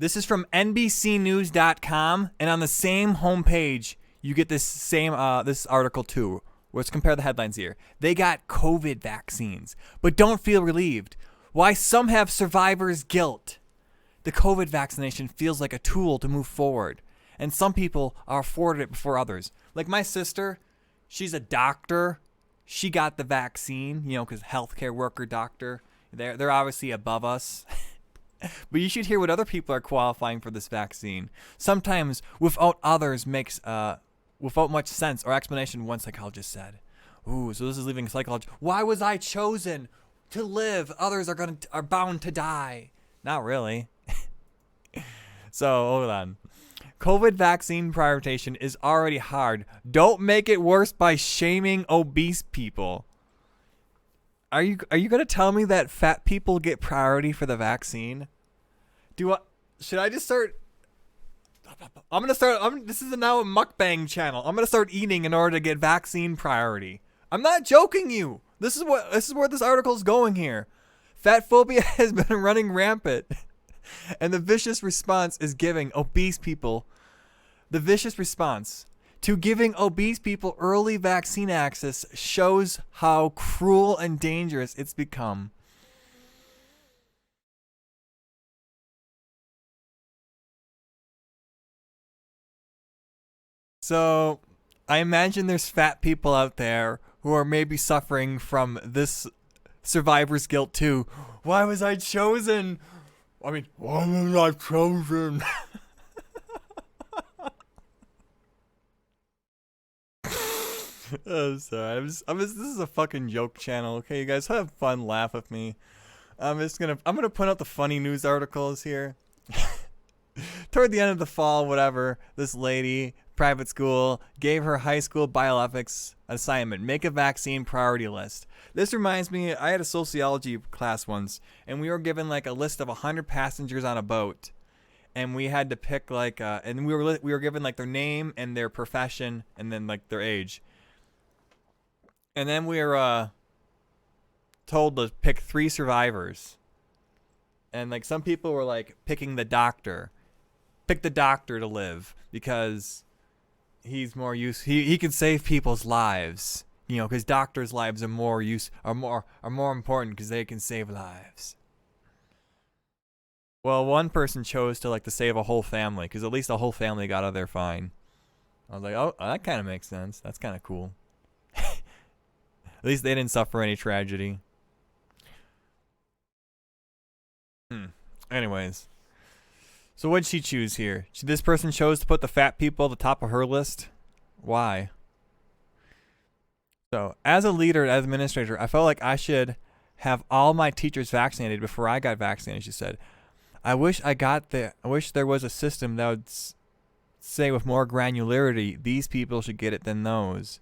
This is from NBCnews.com, and on the same homepage, you get this same this article too. Let's compare the headlines here. They got COVID vaccines, but don't feel relieved. Why some have survivor's guilt. The COVID vaccination feels like a tool to move forward, and some people are afforded it before others. Like my sister, she's a doctor. She got the vaccine, because healthcare worker, doctor. They're obviously above us. But you should hear what other people are qualifying for this vaccine. Sometimes without others makes without much sense or explanation, one psychologist said. Ooh, so this is leaving psychology. Why was I chosen to live? Others are bound to die. Not really. So, hold on. COVID vaccine prioritization is already hard. Don't make it worse by shaming obese people. Are you going to tell me that fat people get priority for the vaccine? Should I just start? This is now a mukbang channel. I'm going to start eating in order to get vaccine priority. I'm not joking you. This is where this article is going here. Fat phobia has been running rampant. And the vicious response is giving obese people. The vicious response to giving obese people early vaccine access shows how cruel and dangerous it's become. So, I imagine there's fat people out there who are maybe suffering from this survivor's guilt too. Why was I chosen? Why was I chosen? I'm sorry. This is a fucking joke channel. Okay, you guys have fun, laugh with me. I'm gonna put out the funny news articles here. Toward the end of the fall, whatever, this lady, private school, gave her high school bioethics assignment, make a vaccine priority list. This reminds me, I had a sociology class once, and we were given like a list of 100 passengers on a boat, and we had to pick and we were given like their name and their profession, and then like their age, and then we were told to pick 3 survivors, and like some people were like picking the doctor. Pick the doctor to live because he's more he can save people's lives, because doctors' lives are more important because they can save lives. Well, one person chose to save a whole family because at least the whole family got out of there fine. I was like, oh, that kind of makes sense. That's kind of cool. At least they didn't suffer any tragedy. Anyways. So what did she choose here? This person chose to put the fat people at the top of her list. Why? So, as a leader, as administrator, I felt like I should have all my teachers vaccinated before I got vaccinated, she said. I wish there was a system that would say with more granularity, these people should get it than those.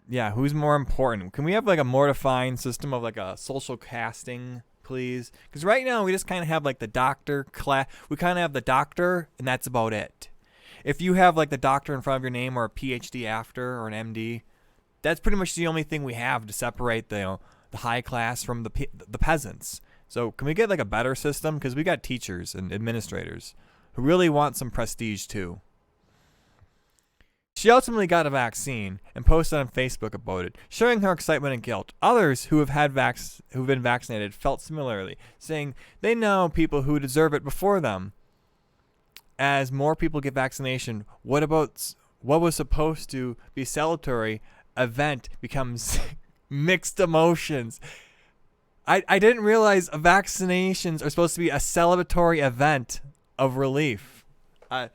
Yeah, who's more important? Can we have a more defined system of a social casting, please? Because right now we just kind of have the doctor class. We kind of have the doctor, and that's about it. If you have the doctor in front of your name or a PhD after or an MD, that's pretty much the only thing we have to separate the high class from the peasants. So can we get a better system? Because we got teachers and administrators who really want some prestige too. She ultimately got a vaccine and posted on Facebook about it, showing her excitement and guilt. Others who've been vaccinated felt similarly, saying they know people who deserve it before them. As more people get vaccination, what was supposed to be a celebratory event becomes mixed emotions. I didn't realize vaccinations are supposed to be a celebratory event of relief. I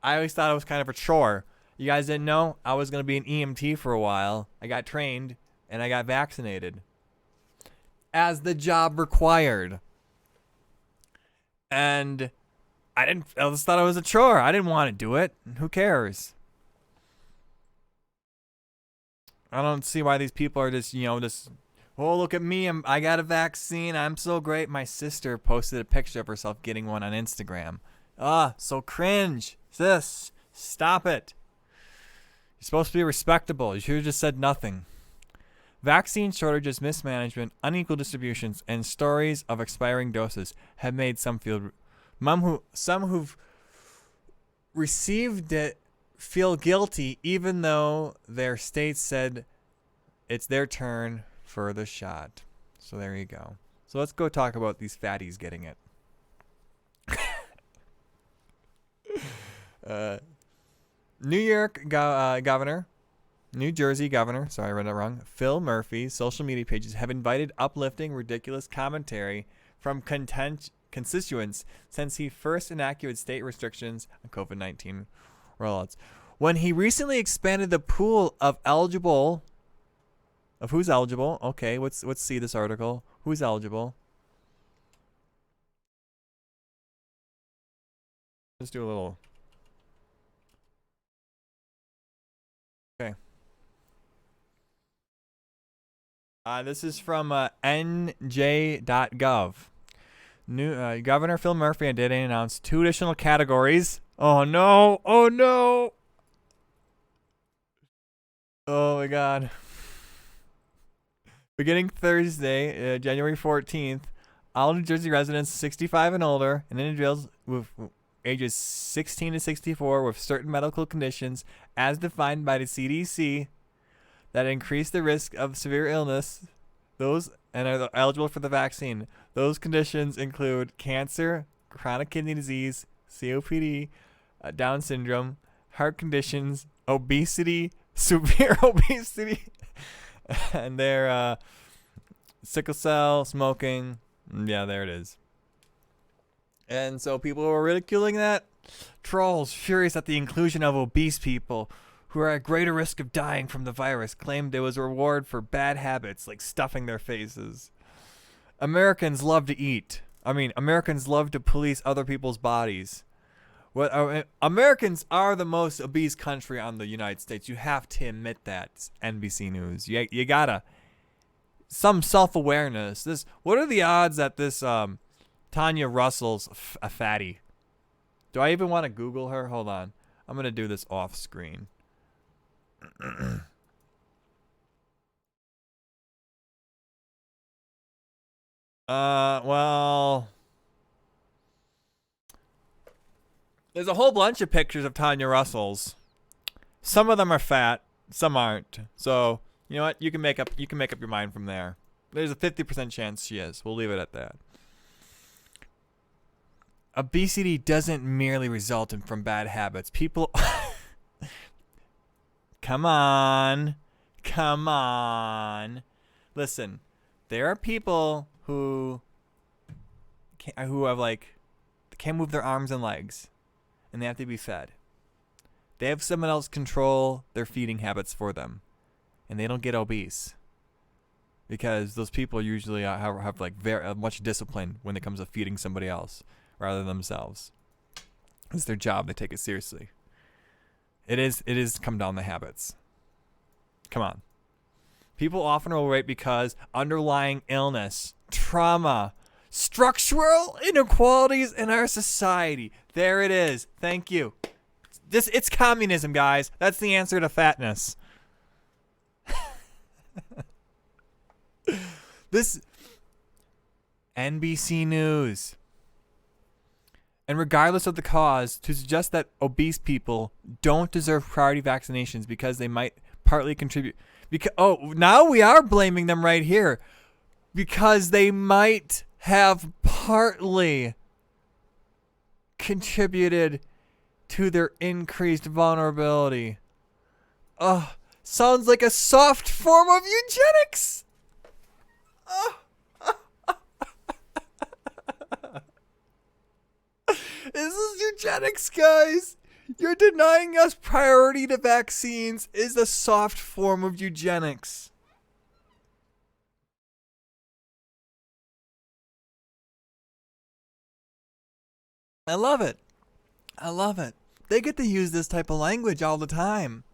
always thought it was kind of a chore. You guys didn't know? I was going to be an EMT for a while. I got trained, and I got vaccinated. As the job required. And I just thought it was a chore. I didn't want to do it. Who cares? I don't see why these people are just, oh, look at me. I got a vaccine. I'm so great. My sister posted a picture of herself getting one on Instagram. So cringe. Sis, stop it. You're supposed to be respectable. You should have just said nothing. Vaccine shortages, mismanagement, unequal distributions, and stories of expiring doses have made some feel Some who've received it feel guilty even though their state said it's their turn for the shot. So there you go. So let's go talk about these fatties getting it. New York governor, New Jersey governor, sorry I read that wrong, Phil Murphy's social media pages have invited uplifting, ridiculous commentary from constituents since he first enacted state restrictions on COVID-19 rollouts. When he recently expanded the pool of who's eligible. Okay, let's see this article. Who's eligible? Let's do a little. Okay. This is from nj.gov. New Governor Phil Murphy and today announced 2 additional categories. Oh no! Oh no! Oh my God! Beginning Thursday, January 14th, all New Jersey residents 65 and older and individuals with ages 16 to 64 with certain medical conditions, as defined by the CDC, that increase the risk of severe illness, those and are eligible for the vaccine. Those conditions include cancer, chronic kidney disease, COPD, Down syndrome, heart conditions, obesity, severe obesity, and their sickle cell, smoking. Yeah, there it is. And so people were ridiculing that. Trolls, furious at the inclusion of obese people who are at greater risk of dying from the virus, claimed it was a reward for bad habits like stuffing their faces. Americans love to eat. Americans love to police other people's bodies. Americans are the most obese country on the United States. You have to admit that, NBC News. You gotta. Some self-awareness. What are the odds that this Tanya Russell's a fatty? Do I even want to Google her? Hold on. I'm going to do this off screen. Well, there's a whole bunch of pictures of Tanya Russell's. Some of them are fat, some aren't. So, you know what? You can make up your mind from there. There's a 50% chance she is. We'll leave it at that. Obesity doesn't merely result from bad habits. People Come on. Listen, there are people who can't move their arms and legs, and they have to be fed. They have someone else control their feeding habits for them, and they don't get obese because those people usually have very much discipline when it comes to feeding somebody else rather than themselves. It's their job. They take it seriously. It is come down the habits. Come on. People often overweight because underlying illness, trauma, structural inequalities in our society. There it is. Thank you. It's communism, guys. That's the answer to fatness. This NBC News. And regardless of the cause, to suggest that obese people don't deserve priority vaccinations because they might partly contribute. Now we are blaming them right here. Because they might have partly contributed to their increased vulnerability. Sounds like a soft form of eugenics. This is eugenics, guys. You're denying us priority to vaccines is a soft form of eugenics. I love it. They get to use this type of language all the time.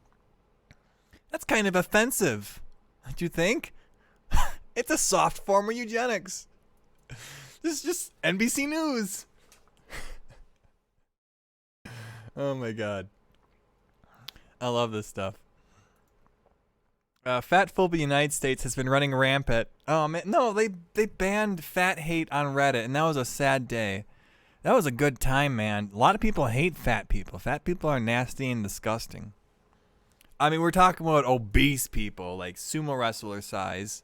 That's kind of offensive, don't you think? It's a soft form of eugenics. This is just NBC News. Oh my God. I love this stuff. Fat phobia in the United States has been running rampant. Oh man, no, they banned fat hate on Reddit, and that was a sad day. That was a good time, man. A lot of people hate fat people. Fat people are nasty and disgusting. I mean, we're talking about obese people, like sumo wrestler size.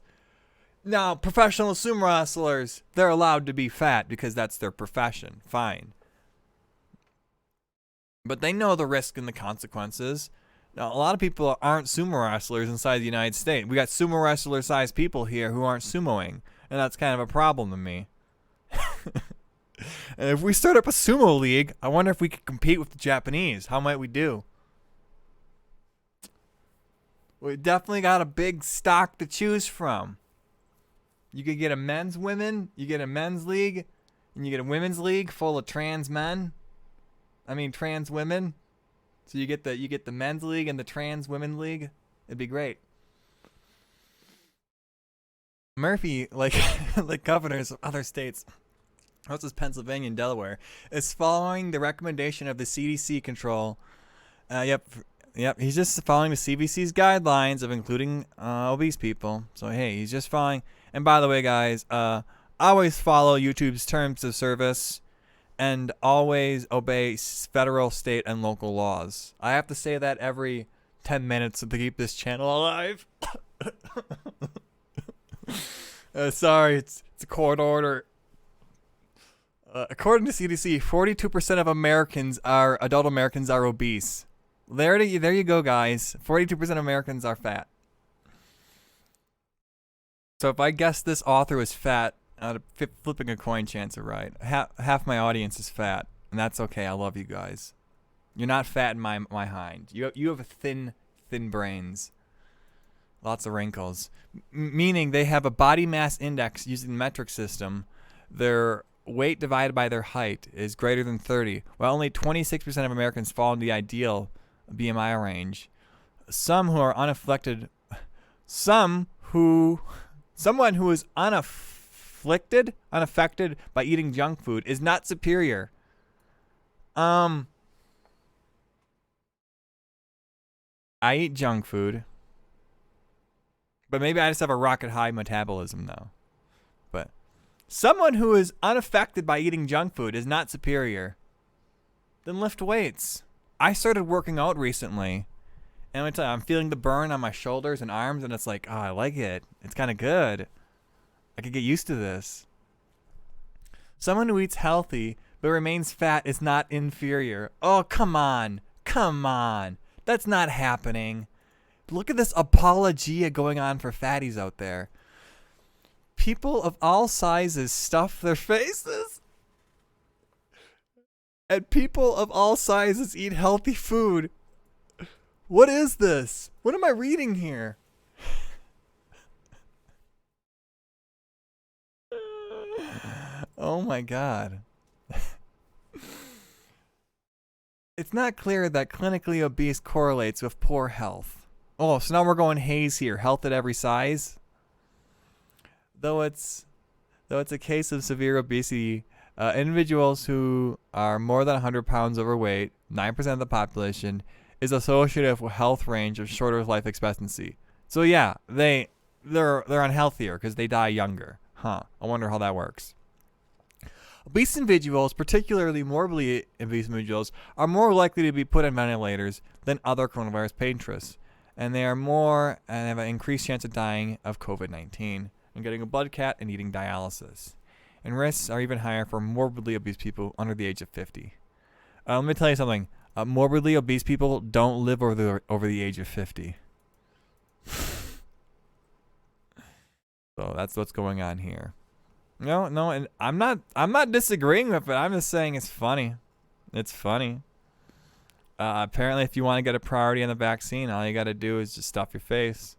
Now, professional sumo wrestlers, they're allowed to be fat because that's their profession. Fine. But they know the risk and the consequences. Now, a lot of people aren't sumo wrestlers inside the United States. We got sumo wrestler sized people here who aren't sumoing. And that's kind of a problem to me. And if we start up a sumo league, I wonder if we could compete with the Japanese. How might we do? We definitely got a big stock to choose from. You could get a men's women, you get a men's league, and you get a women's league full of trans men. I mean trans women. So you get the men's league and the trans women league. It'd be great. Murphy, like like governors of other states, this is Pennsylvania and Delaware, is following the recommendation of the CDC control. Yep, he's just following the CDC's guidelines of including obese people. So hey, he's just following. And by the way, guys, always follow YouTube's terms of service and always obey federal, state, and local laws. I have to say that every 10 minutes to keep this channel alive. Sorry, it's a court order. According to CDC, 42% of adult Americans are obese. There you go, guys. 42% of Americans are fat. So if I guess this author was fat, out of flipping a coin chance are right. Half my audience is fat, and that's okay. I love you guys. You're not fat in my hind. You have thin brains. Lots of wrinkles. Meaning they have a body mass index using the metric system. Their weight divided by their height is greater than 30, while only 26% of Americans fall in the ideal BMI range. Someone who is unaffected by eating junk food is not superior. I eat junk food. But maybe I just have a rocket high metabolism though. But someone who is unaffected by eating junk food is not superior. Then lift weights. I started working out recently. And I'm gonna tell you, I'm feeling the burn on my shoulders and arms, and it's like, oh, I like it. It's kind of good. I could get used to this. Someone who eats healthy but remains fat is not inferior. Oh, come on. Come on. That's not happening. Look at this apologia going on for fatties out there. People of all sizes stuff their faces. And people of all sizes eat healthy food. What is this? What am I reading here? Oh my God. It's not clear that clinically obese correlates with poor health. Oh, so now we're going haze here. Health at every size. Though it's a case of severe obesity, individuals who are more than 100 pounds overweight, 9% of the population, is associated with a health range of shorter life expectancy. So yeah, they're unhealthier because they die younger. Huh. I wonder how that works. Obese individuals, particularly morbidly obese individuals, are more likely to be put on ventilators than other coronavirus patients. And they have an increased chance of dying of COVID-19 and getting a blood clot and needing dialysis. And risks are even higher for morbidly obese people under the age of 50. Let me tell you something. Morbidly obese people don't live over the age of 50. So that's what's going on here. No, and I'm not disagreeing with it. I'm just saying it's funny. It's funny. Apparently, if you want to get a priority on the vaccine, all you got to do is just stuff your face.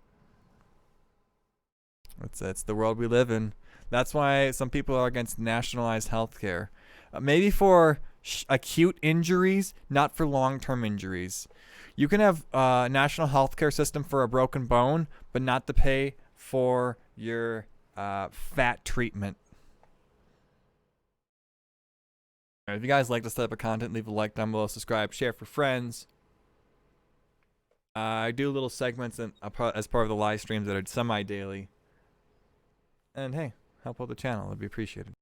That's the world we live in. That's why some people are against nationalized health care. Maybe for acute injuries, not for long-term injuries. You can have a national health care system for a broken bone, but not to pay for your fat treatment. If you guys like this type of content, leave a like down below, subscribe, share for friends. I do little segments as part of the live streams that are semi-daily. And hey, help out the channel. It'd be appreciated.